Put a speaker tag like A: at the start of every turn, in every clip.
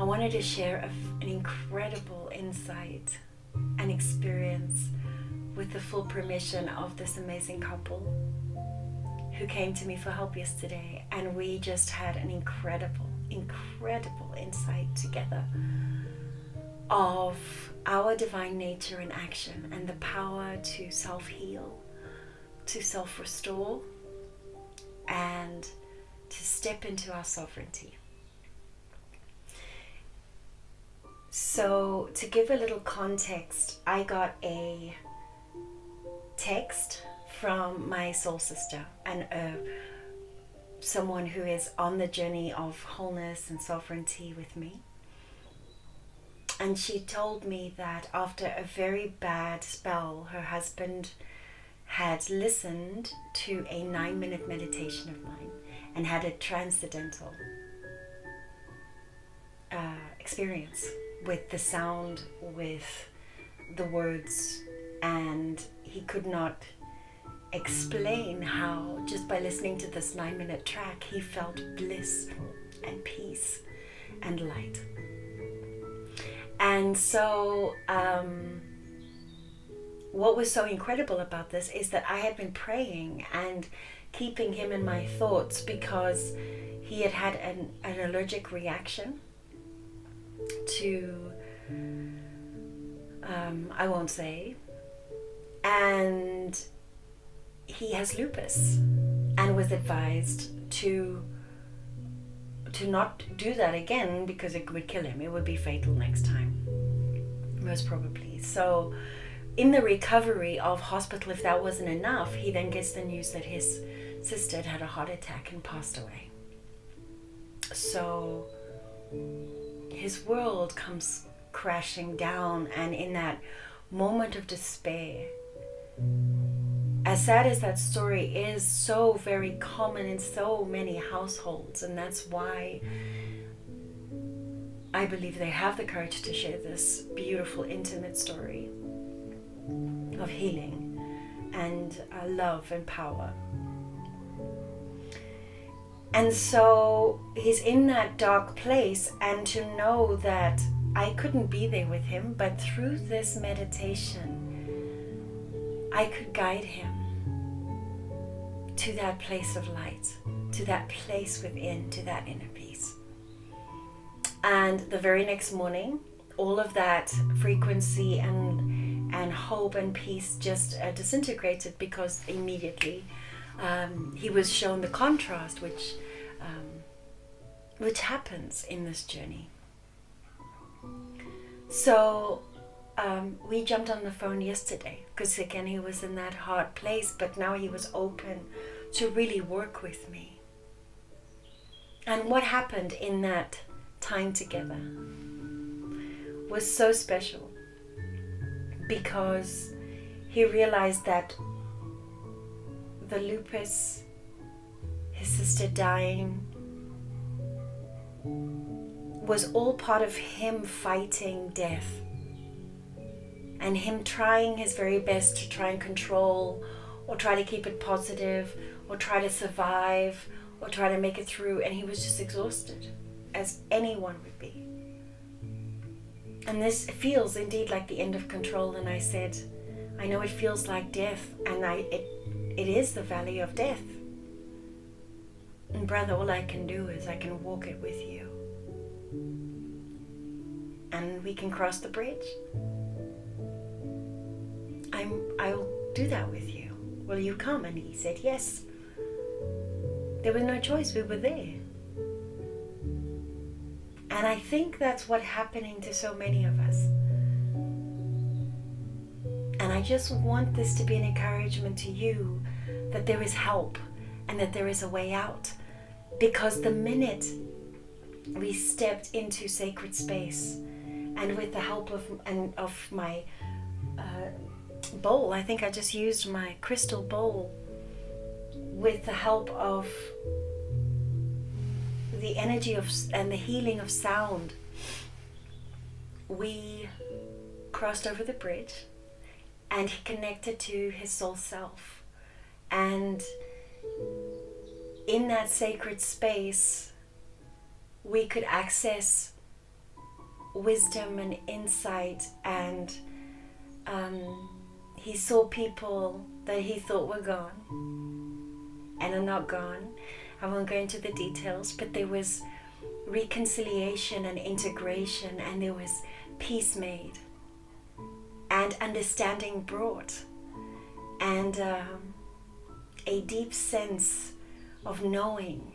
A: wanted to share an incredible insight and experience with the full permission of this amazing couple who came to me for help yesterday, and we just had an incredible insight together of our divine nature in action and the power to self-heal, to self-restore, and to step into our sovereignty. So to give a little context, I got a text from my soul sister and someone who is on the journey of wholeness and sovereignty with me. And she told me that after a very bad spell, her husband had listened to a 9-minute meditation of mine and had a transcendental experience with the sound, with the words, and he could not explain how, just by listening to this 9-minute track, he felt bliss and peace and light. And so what was so incredible about this is that I had been praying and keeping him in my thoughts because he had had an allergic reaction to, I won't say, and he has lupus and was advised to not do that again because it would kill him. It would be fatal next time, most probably. So in the recovery of hospital, if that wasn't enough, he then gets the news that his sister had a heart attack and passed away. So his world comes crashing down, and in that moment of despair, as sad as that story is, so very common in so many households, and that's why I believe they have the courage to share this beautiful, intimate story of healing and love and power. And so he's in that dark place, and to know that I couldn't be there with him, but through this meditation, I could guide him to that place of light, to that place within, to that inner peace. And the very next morning, all of that frequency and hope and peace just disintegrated, because immediately he was shown the contrast which happens in this journey. So we jumped on the phone yesterday because again he was in that hard place, but now he was open to really work with me. And what happened in that time together was so special, because he realized that the lupus, his sister dying, was all part of him fighting death and him trying his very best to try and control, or try to keep it positive, or try to survive, or try to make it through, and he was just exhausted, as anyone would be. And this feels indeed like the end of control. And I said, I know it feels like death, and it is the valley of death. And brother, all I can do is I can walk it with you, and we can cross the bridge. I'll do that with you. Will you come? And he said yes. There was no choice, we were there. And I think that's what's happening to so many of us. And I just want this to be an encouragement to you that there is help and that there is a way out. Because the minute we stepped into sacred space, and with the help of my bowl, I think I just used my crystal bowl, with the help of the energy of and the healing of sound, we crossed over the bridge, and he connected to his soul self. And in that sacred space, we could access wisdom and insight, and he saw people that he thought were gone and are not gone. I won't go into the details, but there was reconciliation and integration, and there was peace made and understanding brought, and a deep sense of knowing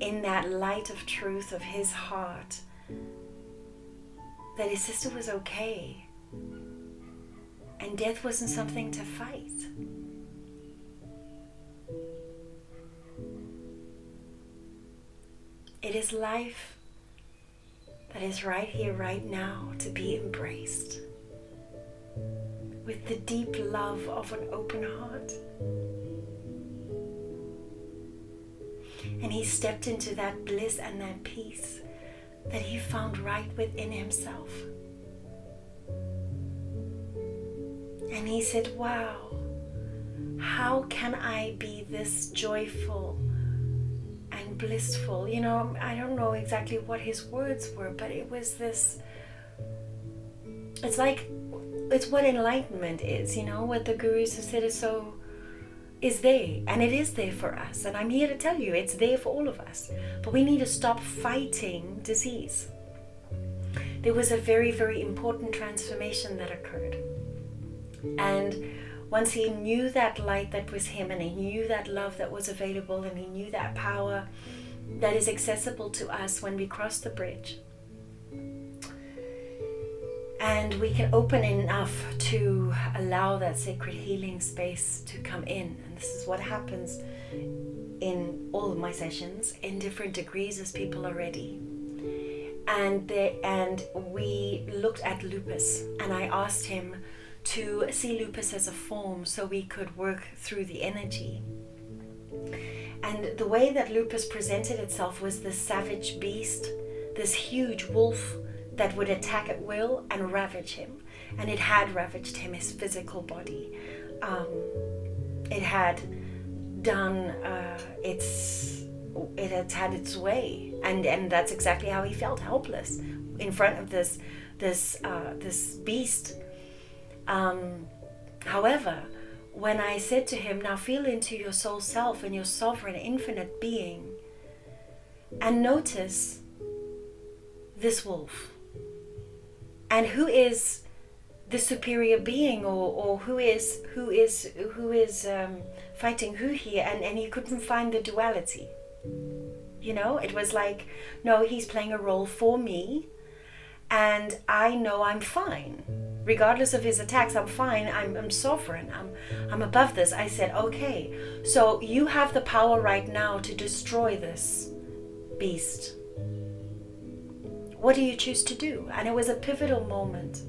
A: in that light of truth of his heart that his sister was okay and death wasn't something to fight. It is life that is right here, right now, to be embraced with the deep love of an open heart. And he stepped into that bliss and that peace that he found right within himself. And he said, wow, how can I be this joyful and blissful? You know, I don't know exactly what his words were, but it was this, it's what enlightenment is, you know, what the gurus have said is there, and it is there for us. And I'm here to tell you, it's there for all of us. But we need to stop fighting disease. There was a very, very important transformation that occurred. And once he knew that light that was him, and he knew that love that was available, and he knew that power that is accessible to us when we cross the bridge, and we can open enough to allow that sacred healing space to come in. And this is what happens in all of my sessions in different degrees as people are ready. And we looked at lupus, and I asked him to see lupus as a form so we could work through the energy. And the way that lupus presented itself was this savage beast, this huge wolf that would attack at will and ravage him. And it had ravaged him, his physical body. It had done it had had its way, and that's exactly how he felt, helpless in front of this beast. However, when I said to him, now feel into your soul self and your sovereign infinite being, and notice this wolf, and who is the superior being, or who is fighting who here, and you couldn't find the duality. You know, it was like, no, he's playing a role for me, and I know I'm fine. Regardless of his attacks, I'm fine. I'm sovereign. I'm above this. I said, okay, so you have the power right now to destroy this beast. What do you choose to do? And it was a pivotal moment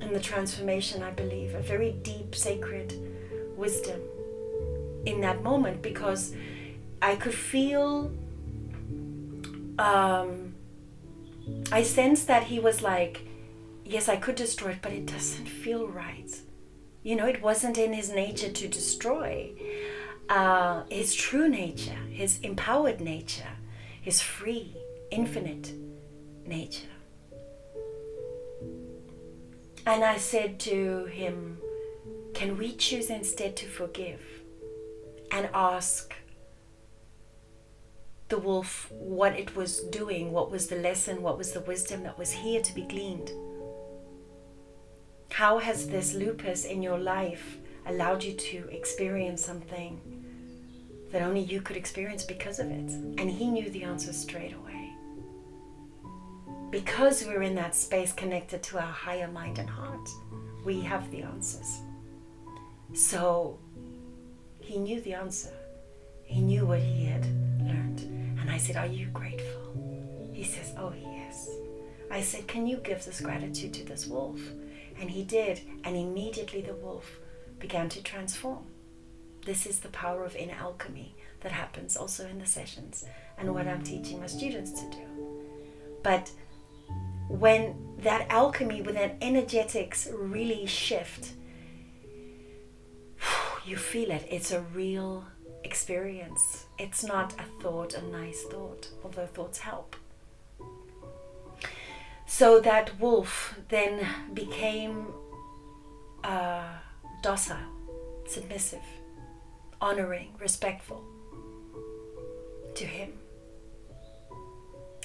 A: in the transformation, I believe, a very deep, sacred wisdom in that moment, because I could feel, I sensed that he was like, yes, I could destroy it, but it doesn't feel right. You know, it wasn't in his nature to destroy. His true nature, his empowered nature, his free, infinite nature. And I said to him, can we choose instead to forgive and ask the wolf what it was doing, what was the lesson, what was the wisdom that was here to be gleaned? How has this lupus in your life allowed you to experience something that only you could experience because of it? And he knew the answer straight away. Because we're in that space connected to our higher mind and heart, we have the answers. So he knew the answer. He knew what he had learned. And I said, are you grateful? He says, oh yes. I said, can you give this gratitude to this wolf? And he did. And immediately the wolf began to transform. This is the power of inner alchemy that happens also in the sessions and what I'm teaching my students to do. But when that alchemy, when that energetics really shift, you feel it. It's a real experience. It's not a thought, a nice thought, although thoughts help. So that wolf then became docile, submissive, honoring, respectful to him.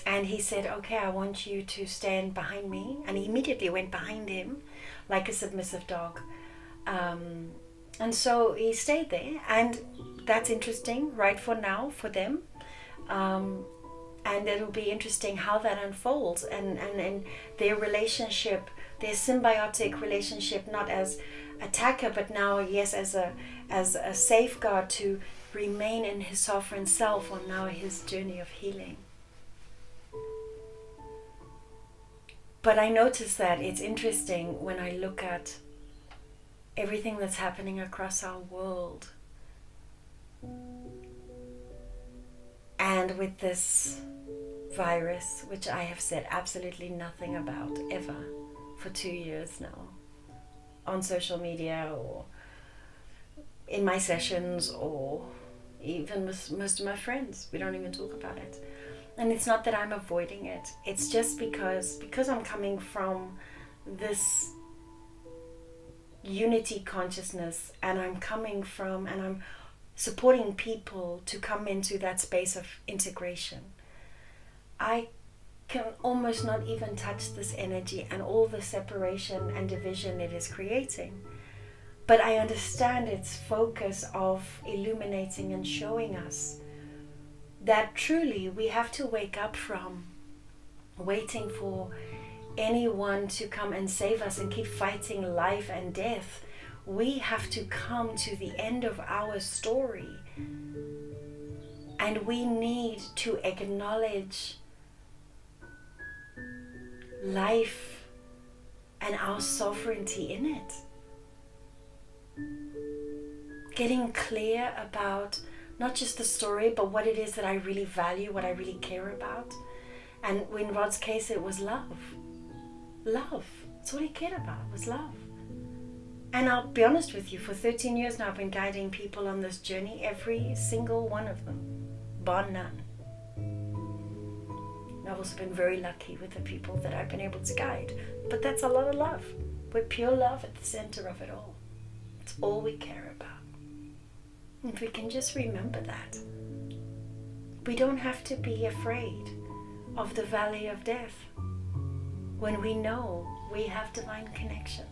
A: And he said, okay, I want you to stand behind me. And he immediately went behind him like a submissive dog. And so he stayed there. And that's interesting, right, for now, for them. And it'll be interesting how that unfolds. And their relationship, their symbiotic relationship, not as attacker, but now, yes, as a safeguard to remain in his sovereign self on now his journey of healing. But I notice that it's interesting when I look at everything that's happening across our world. And with this virus, which I have said absolutely nothing about ever for 2 years now, on social media or in my sessions or even with most of my friends, we don't even talk about it. And it's not that I'm avoiding it. It's just because I'm coming from this unity consciousness, and I'm supporting people to come into that space of integration. I can almost not even touch this energy and all the separation and division it is creating. But I understand its focus of illuminating and showing us that truly we have to wake up from waiting for anyone to come and save us and keep fighting life and death. We have to come to the end of our story, and we need to acknowledge life and our sovereignty in it. Getting clear about not just the story, but what it is that I really value, what I really care about. And in Rod's case, it was love. Love. That's all he cared about, was love. And I'll be honest with you, for 13 years now, I've been guiding people on this journey, every single one of them, bar none. And I've also been very lucky with the people that I've been able to guide. But that's a lot of love. With pure love at the center of it all. It's all we care about. If we can just remember that, we don't have to be afraid of the valley of death when we know we have divine connection.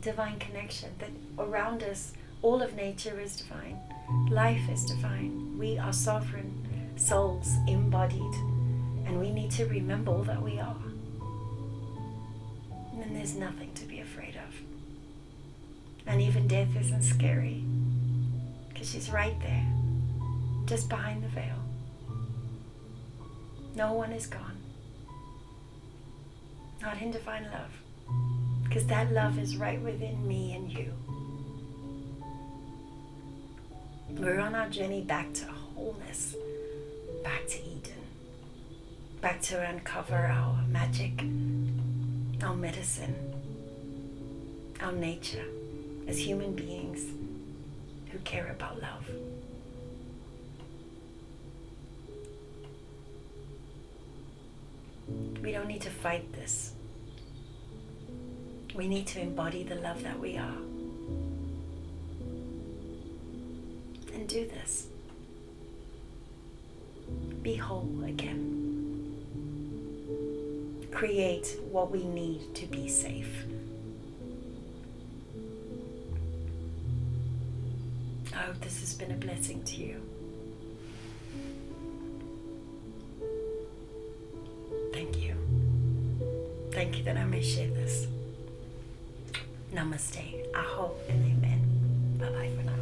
A: Divine connection, that around us all of nature is divine, life is divine, we are sovereign souls embodied, and we need to remember all that we are. And then there's nothing to be afraid of. And even death isn't scary, because she's right there, just behind the veil. No one is gone. Not in divine love, because that love is right within me and you. We're on our journey back to wholeness, back to Eden, back to uncover our magic, our medicine, our nature as human beings who care about love. We don't need to fight this. We need to embody the love that we are. And do this. Be whole again. Create what we need to be safe. I hope this has been a blessing to you. Thank you. Thank you that I may share this. Namaste. Aho and amen. Bye-bye for now.